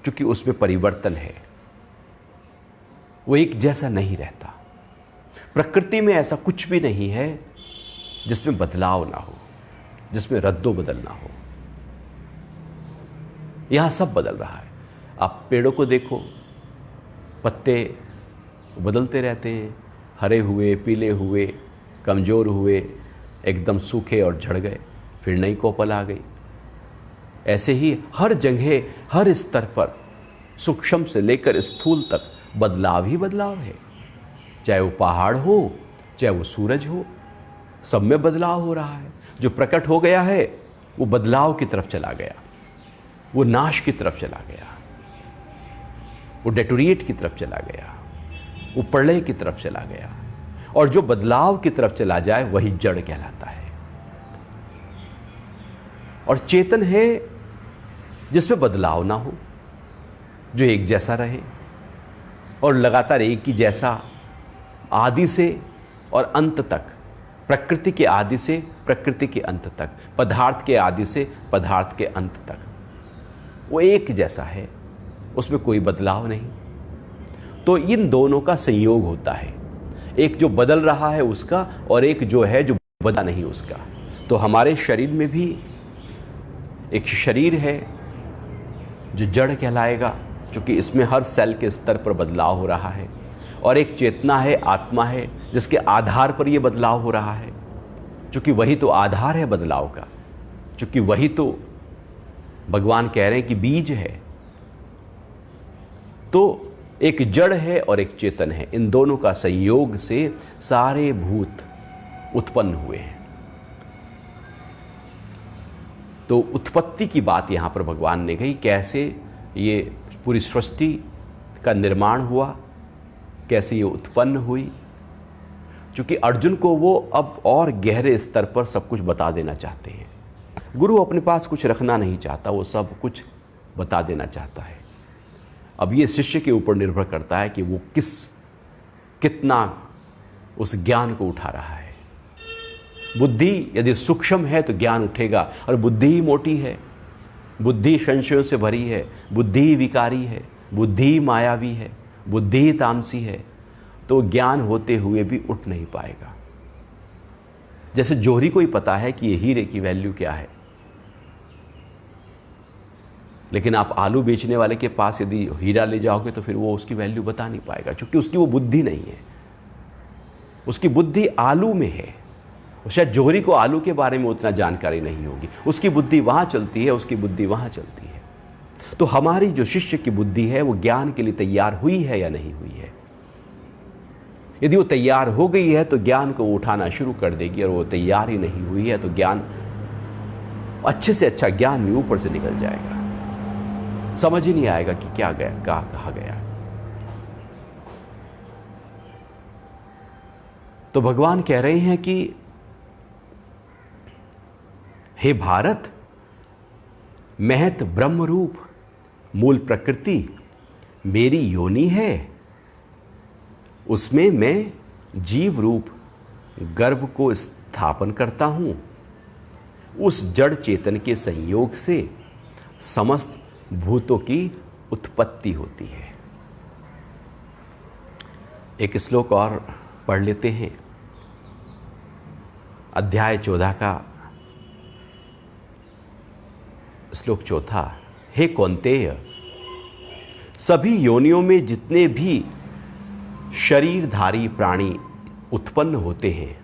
क्योंकि उसमें परिवर्तन है, वो एक जैसा नहीं रहता। प्रकृति में ऐसा कुछ भी नहीं है जिसमें बदलाव ना हो, जिसमें रद्दो बदल ना हो। यहां सब बदल रहा है। आप पेड़ों को देखो, पत्ते बदलते रहते हैं, हरे हुए, पीले हुए, कमज़ोर हुए, एकदम सूखे और झड़ गए, फिर नई कोपल आ गई। ऐसे ही हर जगह, हर स्तर पर, सूक्ष्म से लेकर स्थूल तक बदलाव ही बदलाव है। चाहे वो पहाड़ हो, चाहे वो सूरज हो, सब में बदलाव हो रहा है। जो प्रकट हो गया है वो बदलाव की तरफ चला गया, वो नाश की तरफ चला गया, वो डेटोरिएट की तरफ चला गया, वो प्रलय की तरफ चला गया। और जो बदलाव की तरफ चला जाए वही जड़ कहलाता है। और चेतन है जिसमें बदलाव ना हो, जो एक जैसा रहे और लगातार एक ही जैसा, आदि से और अंत तक, प्रकृति के आदि से प्रकृति के अंत तक, पदार्थ के आदि से पदार्थ के अंत तक, वो एक जैसा है, उसमें कोई बदलाव नहीं। तो इन दोनों का संयोग होता है, एक जो बदल रहा है उसका और एक जो है जो बदला नहीं उसका। तो हमारे शरीर में भी एक शरीर है जो जड़ कहलाएगा, क्योंकि इसमें हर सेल के स्तर पर बदलाव हो रहा है, और एक चेतना है, आत्मा है, जिसके आधार पर यह बदलाव हो रहा है, क्योंकि वही तो आधार है बदलाव का, क्योंकि वही तो भगवान कह रहे हैं कि बीज है। तो एक जड़ है और एक चेतन है, इन दोनों का संयोग से सारे भूत उत्पन्न हुए हैं। तो उत्पत्ति की बात यहां पर भगवान ने कही, कैसे ये पूरी सृष्टि का निर्माण हुआ, कैसे ये उत्पन्न हुई। क्योंकि अर्जुन को वो अब और गहरे स्तर पर सब कुछ बता देना चाहते हैं। गुरु अपने पास कुछ रखना नहीं चाहता, वो सब कुछ बता देना चाहता है। अब ये शिष्य के ऊपर निर्भर करता है कि वो कितना उस ज्ञान को उठा रहा है। बुद्धि यदि सूक्ष्म है तो ज्ञान उठेगा, और बुद्धि ही मोटी है, बुद्धि संशयों से भरी है, बुद्धि विकारी है, बुद्धि मायावी है, बुद्धि तामसी है, तो ज्ञान होते हुए भी उठ नहीं पाएगा। जैसे जोहरी को ही पता है कि ये हीरे की वैल्यू क्या है, लेकिन आप आलू बेचने वाले के पास यदि हीरा ले जाओगे तो फिर वो उसकी वैल्यू बता नहीं पाएगा, क्योंकि उसकी वो बुद्धि नहीं है, उसकी बुद्धि आलू में है। शायद जोहरी को आलू के बारे में उतना जानकारी नहीं होगी, उसकी बुद्धि वहां चलती है, उसकी बुद्धि वहां चलती है। तो हमारी जो शिष्य की बुद्धि है वो ज्ञान के लिए तैयार हुई है या नहीं हुई है। यदि वो तैयार हो गई है तो ज्ञान को उठाना शुरू कर देगी, और वो तैयार ही नहीं हुई है तो ज्ञान, अच्छे से अच्छा ज्ञान भी ऊपर से निकल जाएगा, समझ ही नहीं आएगा कि क्या गया, कहा गया। तो भगवान कह रहे हैं कि हे भारत, महत ब्रह्म रूप मूल प्रकृति मेरी योनि है, उसमें मैं जीव रूप गर्भ को स्थापन करता हूं। उस जड़ चेतन के संयोग से समस्त भूतों की उत्पत्ति होती है। एक श्लोक और पढ़ लेते हैं, अध्याय 14 का श्लोक 4। हे कौन्तेय, सभी योनियों में जितने भी शरीरधारी प्राणी उत्पन्न होते हैं,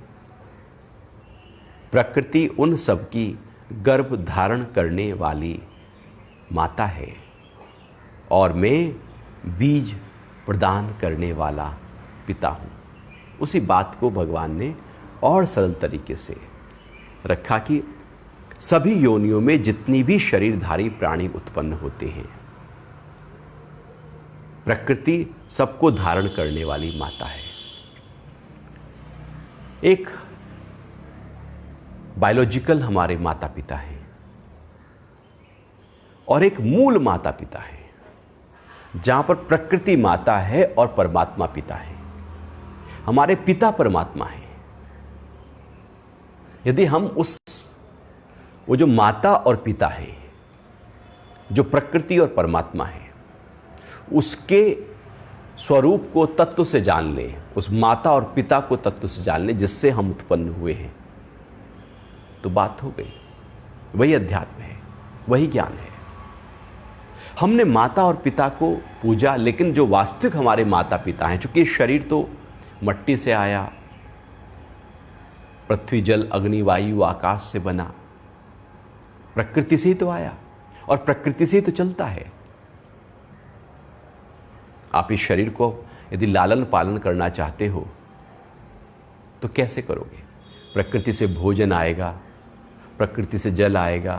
प्रकृति उन सब की गर्भ धारण करने वाली माता है, और मैं बीज प्रदान करने वाला पिता हूँ। उसी बात को भगवान ने और सरल तरीके से रखा कि सभी योनियों में जितनी भी शरीरधारी प्राणी उत्पन्न होते हैं, प्रकृति सबको धारण करने वाली माता है। एक बायोलॉजिकल हमारे माता पिता हैं, और एक मूल माता पिता है, जहां पर प्रकृति माता है और परमात्मा पिता है। हमारे पिता परमात्मा है। यदि हम वो जो माता और पिता है, जो प्रकृति और परमात्मा है, उसके स्वरूप को तत्व से जान लें, उस माता और पिता को तत्व से जान लें जिससे हम उत्पन्न हुए हैं, तो बात हो गई। वही अध्यात्म है, वही ज्ञान है। हमने माता और पिता को पूजा, लेकिन जो वास्तविक हमारे माता पिता हैं, चूंकि शरीर तो मट्टी से आया, पृथ्वी जल अग्नि वायु आकाश से बना, प्रकृति से ही तो आया और प्रकृति से ही तो चलता है। आप इस शरीर को यदि लालन पालन करना चाहते हो तो कैसे करोगे? प्रकृति से भोजन आएगा, प्रकृति से जल आएगा,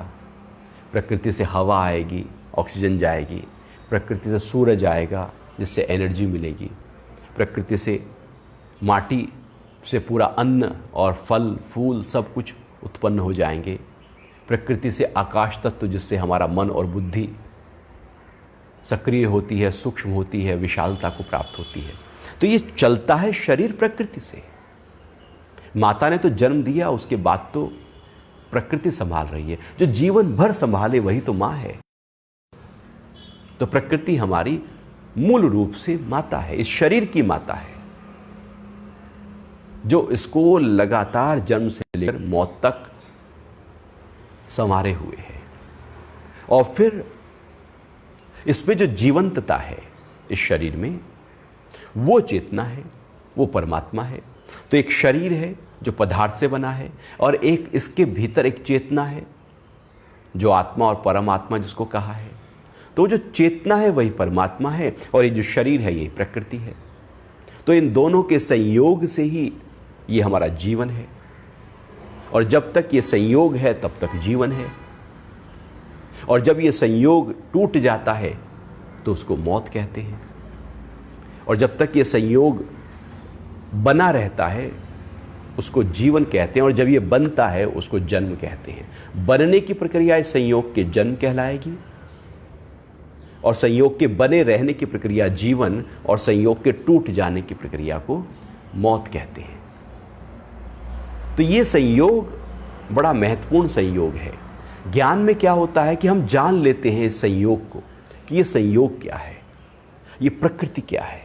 प्रकृति से हवा आएगी, ऑक्सीजन जाएगी, प्रकृति से सूरज आएगा जिससे एनर्जी मिलेगी, प्रकृति से माटी से पूरा अन्न और फल फूल सब कुछ उत्पन्न हो जाएंगे, प्रकृति से आकाश तत्व जिससे हमारा मन और बुद्धि सक्रिय होती है, सूक्ष्म होती है, विशालता को प्राप्त होती है। तो ये चलता है शरीर प्रकृति से। माता ने तो जन्म दिया, उसके बाद तो प्रकृति संभाल रही है। जो जीवन भर संभाले वही तो माँ है। तो प्रकृति हमारी मूल रूप से माता है, इस शरीर की माता है, जो इसको लगातार जन्म से लेकर मौत तक संवारे हुए है। और फिर इसमें जो जीवंतता है इस शरीर में, वो चेतना है, वो परमात्मा है। तो एक शरीर है जो पदार्थ से बना है, और एक इसके भीतर एक चेतना है जो आत्मा और परमात्मा जिसको कहा है। तो जो चेतना है वही परमात्मा है, और ये जो शरीर है ये प्रकृति है। तो इन दोनों के संयोग से ही ये हमारा जीवन है, और जब तक ये संयोग है तब तक जीवन है, और जब ये संयोग टूट जाता है तो उसको मौत कहते हैं। और जब तक ये संयोग बना रहता है उसको जीवन कहते हैं, और जब ये बनता है उसको जन्म कहते हैं। बनने की प्रक्रिया इस संयोग के जन्म कहलाएगी, और संयोग के बने रहने की प्रक्रिया जीवन, और संयोग के टूट जाने की प्रक्रिया को मौत कहते हैं। तो ये संयोग बड़ा महत्वपूर्ण संयोग है। ज्ञान में क्या होता है कि हम जान लेते हैं इस संयोग को, कि ये संयोग क्या है, ये प्रकृति क्या है,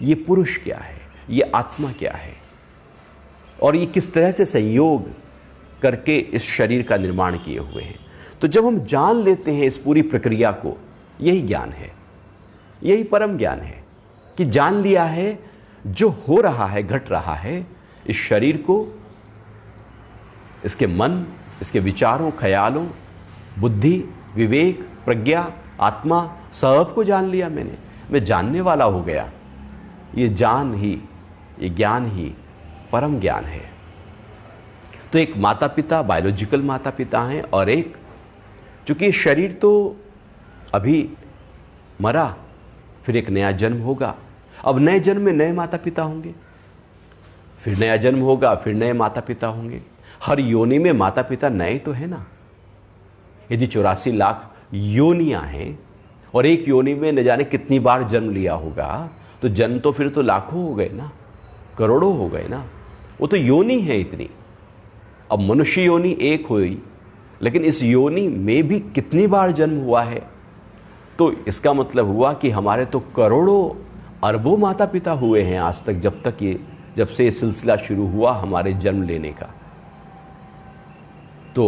ये पुरुष क्या है, ये आत्मा क्या है, और ये किस तरह से संयोग करके इस शरीर का निर्माण किए हुए हैं। तो जब हम जान लेते हैं इस पूरी प्रक्रिया को, यही ज्ञान है, यही परम ज्ञान है कि जान लिया है जो हो रहा है, घट रहा है इस शरीर को, इसके मन, इसके विचारों, ख्यालों, बुद्धि, विवेक, प्रज्ञा, आत्मा, सब को जान लिया मैंने। मैं जानने वाला हो गया। ये जान ही, ये ज्ञान ही परम ज्ञान है। तो एक माता पिता, बायोलॉजिकल माता पिता हैं, और एक, चूंकि शरीर तो अभी मरा, फिर एक नया जन्म होगा। अब नए जन्म में नए माता पिता होंगे, फिर नया जन्म होगा, फिर नए माता पिता होंगे। हर योनि में माता पिता नए तो है ना। यदि 84 लाख योनियां हैं और एक योनि में न जाने कितनी बार जन्म लिया होगा, तो जन्म तो फिर तो लाखों हो गए ना, करोड़ों हो गए ना। वो तो योनि है इतनी। अब मनुष्य योनि एक हुई, लेकिन इस योनि में भी कितनी बार जन्म हुआ है, तो इसका मतलब हुआ कि हमारे तो करोड़ों अरबों माता पिता हुए हैं आज तक, जब से ये सिलसिला शुरू हुआ हमारे जन्म लेने का। तो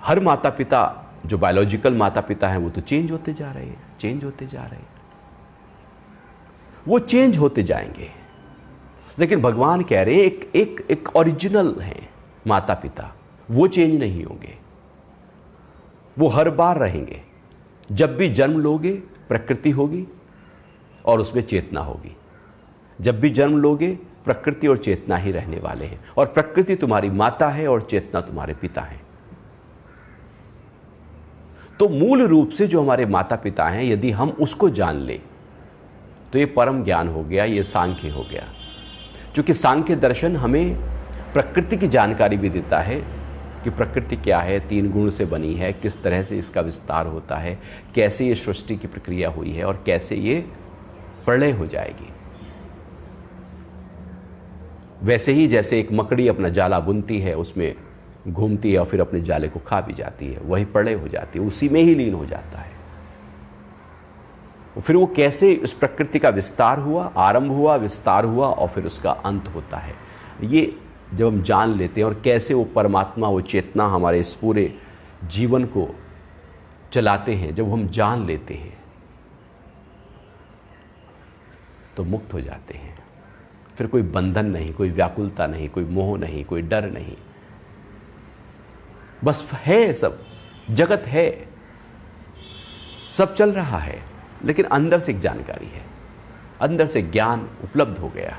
हर माता पिता, जो बायोलॉजिकल माता पिता हैं, वो तो चेंज होते जा रहे हैं, चेंज होते जा रहे हैं, वो चेंज होते जाएंगे। लेकिन भगवान कह रहे हैं एक ओरिजिनल है माता पिता, वो चेंज नहीं होंगे, वो हर बार रहेंगे। जब भी जन्म लोगे प्रकृति होगी और उसमें चेतना होगी। जब भी जन्म लोगे प्रकृति और चेतना ही रहने वाले हैं, और प्रकृति तुम्हारी माता है और चेतना तुम्हारे पिता है। तो मूल रूप से जो हमारे माता पिता हैं, यदि हम उसको जान ले तो ये परम ज्ञान हो गया, ये सांख्य हो गया। क्योंकि सांख्य दर्शन हमें प्रकृति की जानकारी भी देता है कि प्रकृति क्या है, 3 गुण से बनी है, किस तरह से इसका विस्तार होता है, कैसे ये सृष्टि की प्रक्रिया हुई है और कैसे ये प्रलय हो जाएगी। वैसे ही जैसे एक मकड़ी अपना जाला बुनती है, उसमें घूमती है और फिर अपने जाले को खा भी जाती है, वही प्रलय हो जाती है, उसी में ही लीन हो जाता है। फिर वो कैसे इस प्रकृति का विस्तार हुआ, आरंभ हुआ, विस्तार हुआ और फिर उसका अंत होता है, ये जब हम जान लेते हैं, और कैसे वो परमात्मा, वो चेतना हमारे इस पूरे जीवन को चलाते हैं, जब हम जान लेते हैं तो मुक्त हो जाते हैं। फिर कोई बंधन नहीं, कोई व्याकुलता नहीं, कोई मोह नहीं, कोई डर नहीं। बस है, सब जगत है, सब चल रहा है, लेकिन अंदर से एक जानकारी है, अंदर से ज्ञान उपलब्ध हो गया।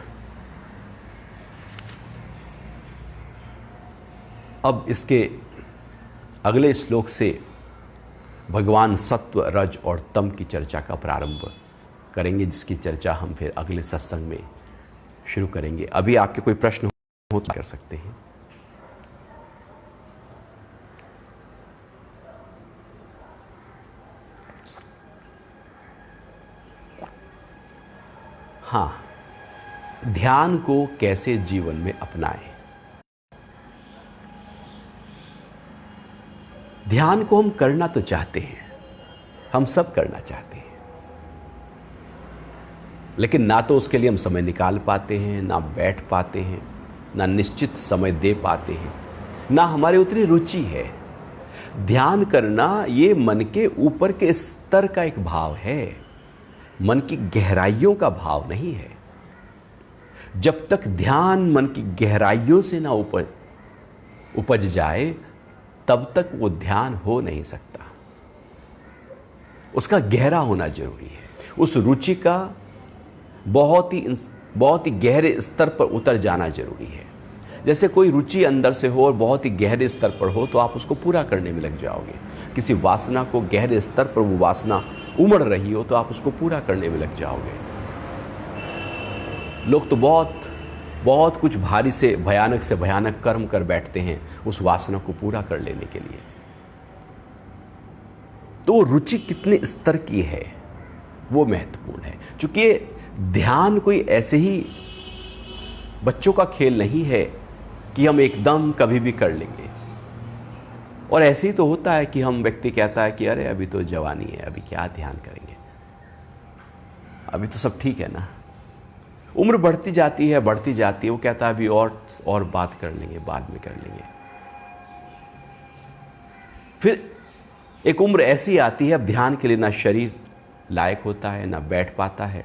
अब इसके अगले श्लोक से भगवान सत्व, रज और तम की चर्चा का प्रारंभ करेंगे, जिसकी चर्चा हम फिर अगले सत्संग में शुरू करेंगे। अभी आपके कोई प्रश्न हो तो कर सकते हैं। हाँ, ध्यान को कैसे जीवन में अपनाएं। ध्यान को हम करना तो चाहते हैं, हम सब करना चाहते हैं, लेकिन ना तो उसके लिए हम समय निकाल पाते हैं, ना बैठ पाते हैं, ना निश्चित समय दे पाते हैं, ना हमारी उतनी रुचि है। ध्यान करना ये मन के ऊपर के स्तर का एक भाव है, मन की गहराइयों का भाव नहीं है। जब तक ध्यान मन की गहराइयों से ना उपज जाए, तब तक वो ध्यान हो नहीं सकता। उसका गहरा होना जरूरी है, उस रुचि का बहुत ही गहरे स्तर पर उतर जाना जरूरी है। जैसे कोई रुचि अंदर से हो और बहुत ही गहरे स्तर पर हो, तो आप उसको पूरा करने में लग जाओगे। किसी वासना को गहरे स्तर पर वो वासना उमड़ रही हो, तो आप उसको पूरा करने में लग जाओगे। लोग तो बहुत कुछ भारी से भयानक कर्म कर बैठते हैं उस वासना को पूरा कर लेने के लिए। तो रुचि कितने स्तर की है वो महत्वपूर्ण है। चूंकि ध्यान कोई ऐसे ही बच्चों का खेल नहीं है कि हम एकदम कभी भी कर लेंगे। और ऐसे ही तो होता है कि हम व्यक्ति कहता है कि अरे अभी तो जवानी है, अभी क्या ध्यान करेंगे, अभी तो सब ठीक है ना। उम्र बढ़ती जाती है, वो कहता है अभी और बात कर लेंगे, बाद में कर लेंगे। फिर एक उम्र ऐसी आती है, अब ध्यान के लिए ना शरीर लायक होता है, ना बैठ पाता है,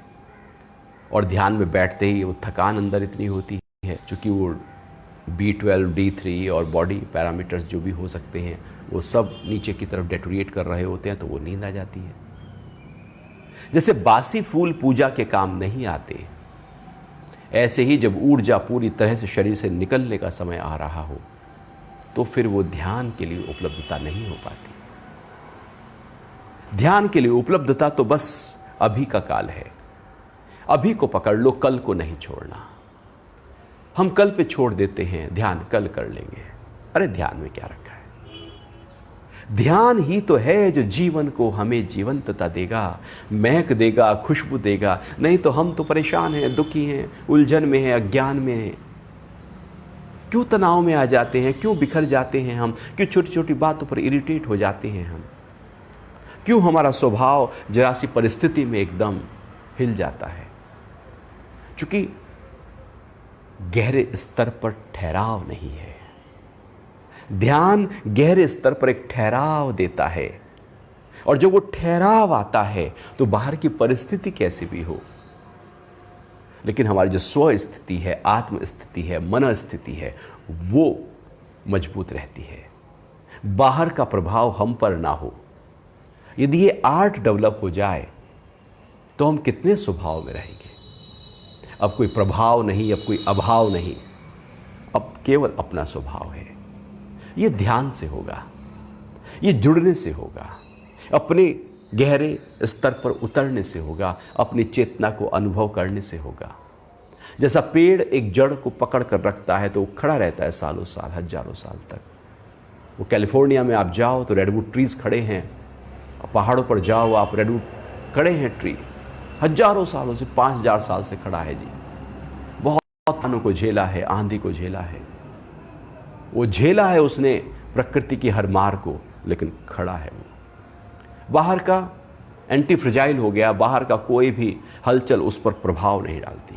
और ध्यान में बैठते ही वो थकान अंदर इतनी होती है, चूंकि वो B12, D3 और बॉडी पैरामीटर्स जो भी हो सकते हैं वो सब नीचे की तरफ डेटोरिएट कर रहे होते हैं, तो वो नींद आ जाती है। जैसे बासी फूल पूजा के काम नहीं आते, ऐसे ही जब ऊर्जा पूरी तरह से शरीर से निकलने का समय आ रहा हो, तो फिर वो ध्यान के लिए उपलब्धता नहीं हो पाती। ध्यान के लिए उपलब्धता तो बस अभी का काल है। अभी को पकड़ लो, कल को नहीं छोड़ना। हम कल पे छोड़ देते हैं, ध्यान कल कर लेंगे। अरे ध्यान में क्या रखा है? ध्यान ही तो है जो जीवन को हमें जीवंतता देगा, महक देगा, खुशबू देगा। नहीं तो हम तो परेशान हैं, दुखी हैं, उलझन में हैं, अज्ञान में हैं। क्यों तनाव में आ जाते हैं, क्यों बिखर जाते हैं हम, क्यों छोटी छोटी बातों पर इरिटेट हो जाते हैं हम, क्यों हमारा स्वभाव जरा सी परिस्थिति में एकदम हिल जाता है? क्योंकि गहरे स्तर पर ठहराव नहीं है। ध्यान गहरे स्तर पर एक ठहराव देता है, और जब वो ठहराव आता है तो बाहर की परिस्थिति कैसी भी हो, लेकिन हमारी जो स्व स्थिति है, आत्म स्थिति है, मन स्थिति है, वो मजबूत रहती है। बाहर का प्रभाव हम पर ना हो। यदि ये आर्ट डेवलप हो जाए तो हम कितने स्वभाव में रहेंगे। अब कोई प्रभाव नहीं, अब कोई अभाव नहीं, अब केवल अपना स्वभाव है। ये ध्यान से होगा, ये जुड़ने से होगा, अपने गहरे स्तर पर उतरने से होगा, अपनी चेतना को अनुभव करने से होगा। जैसा पेड़ एक जड़ को पकड़ कर रखता है तो वो खड़ा रहता है सालों साल, हजारों साल तक। वो कैलिफोर्निया में आप जाओ तो रेडवुड ट्रीज खड़े हैं, पहाड़ों पर जाओ आप, रेडवुड खड़े हैं ट्री, हजारों सालों से, 5000 साल से खड़ा है जी। बहुत तूफानों को झेला है, आंधी को झेला है, वो झेला है उसने प्रकृति की हर मार को, लेकिन खड़ा है वो। बाहर का एंटी फ्रेजाइल हो गया, बाहर का कोई भी हलचल उस पर प्रभाव नहीं डालती।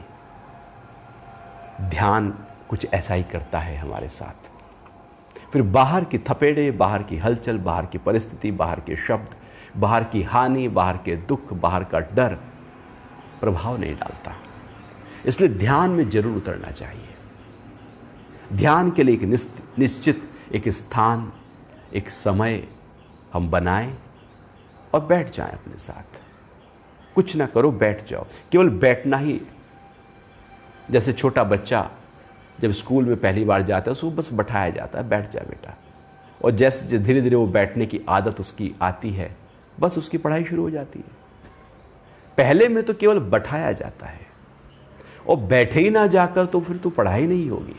ध्यान कुछ ऐसा ही करता है हमारे साथ। फिर बाहर की थपेड़े, बाहर की हलचल, बाहर की परिस्थिति, बाहर के शब्द, बाहर की हानि, बाहर के दुख, बाहर का डर, प्रभाव नहीं डालता। इसलिए ध्यान में जरूर उतरना चाहिए। ध्यान के लिए एक निश्चित एक स्थान, एक समय हम बनाएं और बैठ जाएं अपने साथ। कुछ ना करो, बैठ जाओ, केवल बैठना ही। जैसे छोटा बच्चा जब स्कूल में पहली बार जाता है उसको बस बैठाया जाता है, बैठ जा बेटा, और जैसे धीरे धीरे वो बैठने की आदत उसकी आती है, बस उसकी पढ़ाई शुरू हो जाती है। पहले में तो केवल बैठाया जाता है, और बैठे ही ना जाकर तो फिर तो पढ़ाई नहीं होगी।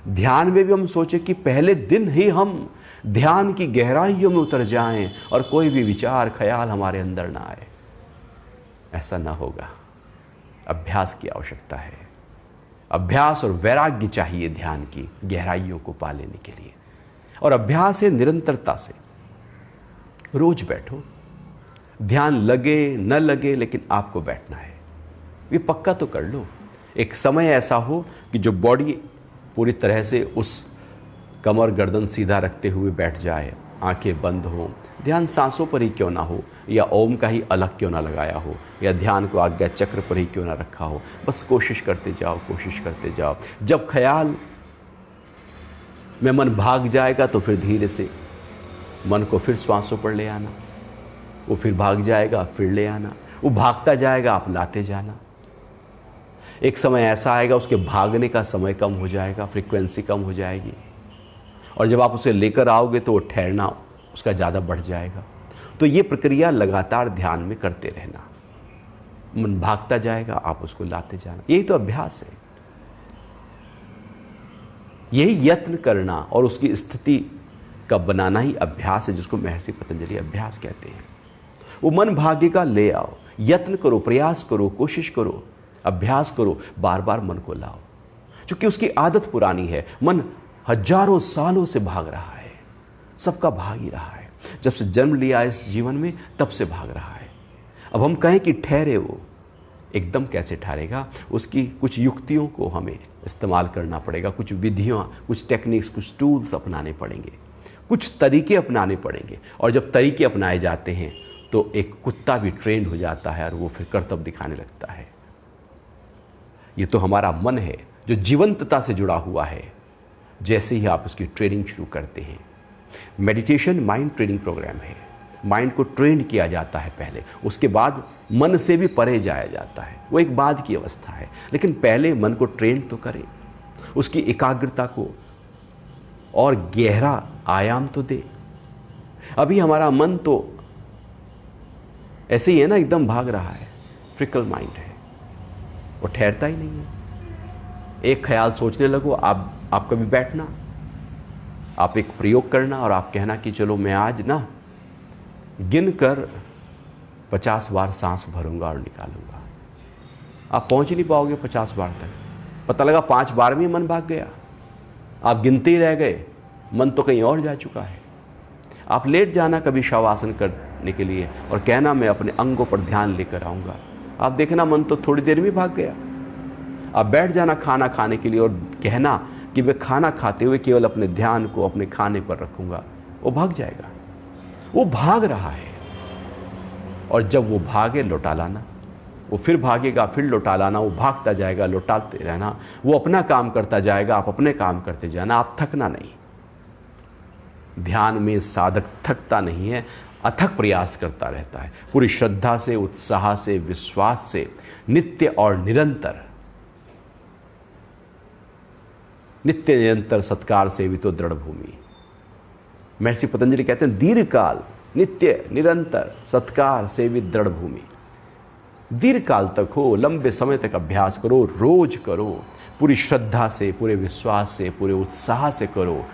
ध्यान में भी हम सोचे कि पहले दिन ही हम ध्यान की गहराइयों में उतर जाएं और कोई भी विचार ख्याल हमारे अंदर ना आए, ऐसा ना होगा। अभ्यास की आवश्यकता है। अभ्यास और वैराग्य चाहिए ध्यान की गहराइयों को पा लेने के लिए। और अभ्यास है निरंतरता से। रोज बैठो, ध्यान लगे न लगे लेकिन आपको बैठना है। ये पक्का तो कर लो। एक समय ऐसा हो कि जो बॉडी पूरी तरह से उस कमर गर्दन सीधा रखते हुए बैठ जाए, आंखें बंद हों, ध्यान सांसों पर ही क्यों ना हो, या ओम का ही अलग क्यों ना लगाया हो, या ध्यान को आज्ञा चक्र पर ही क्यों ना रखा हो, बस कोशिश करते जाओ, कोशिश करते जाओ। जब ख्याल में मन भाग जाएगा तो फिर धीरे से मन को फिर श्वासों पर ले आना, वो फिर भाग जाएगा, फिर ले आना, वो भागता जाएगा, आप लाते जाना। एक समय ऐसा आएगा उसके भागने का समय कम हो जाएगा, फ्रीक्वेंसी कम हो जाएगी, और जब आप उसे लेकर आओगे तो वो ठहरना उसका ज़्यादा बढ़ जाएगा। तो ये प्रक्रिया लगातार ध्यान में करते रहना। मन भागता जाएगा, आप उसको लाते जाना। यही तो अभ्यास है, यही यत्न करना और उसकी स्थिति का बनाना ही अभ्यास है, जिसको महर्षि पतंजलि अभ्यास कहते हैं। वो मन भागेगा, ले आओ, यत्न करो, प्रयास करो, कोशिश करो, अभ्यास करो, बार बार मन को लाओ। क्योंकि उसकी आदत पुरानी है। मन हजारों सालों से भाग रहा है, सबका भाग ही रहा है। जब से जन्म लिया इस जीवन में तब से भाग रहा है। अब हम कहें कि ठहरे, वो एकदम कैसे ठहरेगा? उसकी कुछ युक्तियों को हमें इस्तेमाल करना पड़ेगा, कुछ विधियाँ, कुछ टेक्निक्स, कुछ टूल्स अपनाने पड़ेंगे, कुछ तरीके अपनाने पड़ेंगे। और जब तरीके अपनाए जाते हैं तो एक कुत्ता भी ट्रेंड हो जाता है और वो फिर करतब दिखाने लगता है। ये तो हमारा मन है जो जीवंतता से जुड़ा हुआ है। जैसे ही आप उसकी ट्रेनिंग शुरू करते हैं, मेडिटेशन माइंड ट्रेनिंग प्रोग्राम है। माइंड को ट्रेंड किया जाता है पहले, उसके बाद मन से भी परे जाया जाता है। वो एक बाद की अवस्था है, लेकिन पहले मन को ट्रेंड तो करें, उसकी एकाग्रता को और गहरा आयाम तो दे। अभी हमारा मन तो ऐसे ही है ना, एकदम भाग रहा है, फ्रिकल माइंड है, वो ठहरता ही नहीं है। एक ख्याल सोचने लगो, आप कभी बैठना, आप एक प्रयोग करना और आप कहना कि चलो मैं आज ना गिन कर 50 बार सांस भरूंगा और निकालूंगा। आप पहुंच ही नहीं पाओगे 50 बार तक। पता लगा 5 बार में मन भाग गया, आप गिनते ही रह गए, मन तो कहीं और जा चुका है। आप लेट जाना कभी शवासन करने के लिए और कहना मैं अपने अंगों पर ध्यान लेकर आऊँगा। आप देखना मन तो थोड़ी देर में भाग गया। आप बैठ जाना खाना खाने के लिए और कहना कि मैं खाना खाते हुए केवल अपने ध्यान को अपने खाने पर रखूँगा। वो भाग जाएगा, वो भाग रहा है। और जब वो भागे लौटा लाना, वो फिर भागेगा, फिर लौटा लाना, वो भागता जाएगा, लौटाते रहना। वो अपना काम करता जाएगा, आप अपने काम करते जाना। आप थकना नहीं। ध्यान में साधक थकता नहीं है, अथक प्रयास करता रहता है, पूरी श्रद्धा से, उत्साह से, विश्वास से, नित्य और निरंतर, नित्य निरंतर सत्कार से भी तो दृढ़ भूमि। महर्षि पतंजलि कहते हैं दीर्घ काल नित्य निरंतर सत्कार से भी दृढ़ भूमि। दीर्घ काल तक हो, लंबे समय तक अभ्यास करो, रोज करो, पूरी श्रद्धा से, पूरे विश्वास से, पूरे उत्साह से करो।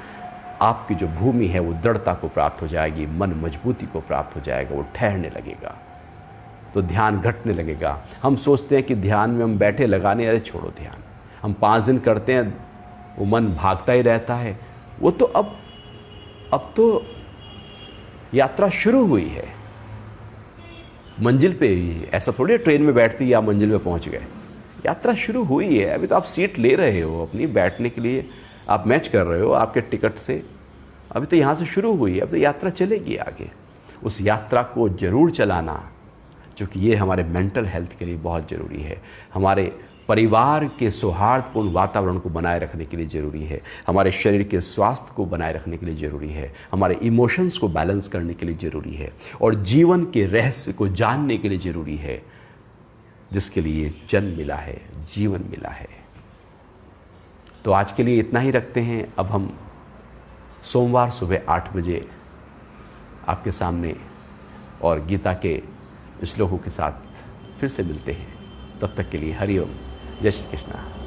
आपकी जो भूमि है वो दृढ़ता को प्राप्त हो जाएगी, मन मजबूती को प्राप्त हो जाएगा, वो ठहरने लगेगा, तो ध्यान घटने लगेगा। हम सोचते हैं कि ध्यान में हम बैठे लगाने, अरे छोड़ो ध्यान, हम 5 दिन करते हैं, वो मन भागता ही रहता है। वो तो अब तो यात्रा शुरू हुई है, मंजिल पे ही। ऐसा थोड़ी ट्रेन में बैठती या मंजिल में पहुंच गए, यात्रा शुरू हुई है। अभी तो आप सीट ले रहे हो अपनी बैठने के लिए, आप मैच कर रहे हो आपके टिकट से। अभी तो यहाँ से शुरू हुई है, अब तो यात्रा चलेगी आगे। उस यात्रा को जरूर चलाना, क्योंकि ये हमारे मेंटल हेल्थ के लिए बहुत ज़रूरी है, हमारे परिवार के सौहार्दपूर्ण वातावरण को बनाए रखने के लिए ज़रूरी है, हमारे शरीर के स्वास्थ्य को बनाए रखने के लिए ज़रूरी है, हमारे इमोशंस को बैलेंस करने के लिए ज़रूरी है, और जीवन के रहस्य को जानने के लिए ज़रूरी है, जिसके लिए जन्म मिला है, जीवन मिला है। तो आज के लिए इतना ही रखते हैं। अब हम सोमवार सुबह 8 बजे आपके सामने और गीता के श्लोकों के साथ फिर से मिलते हैं। तब तक के लिए हरि ओम, जय श्री कृष्णा।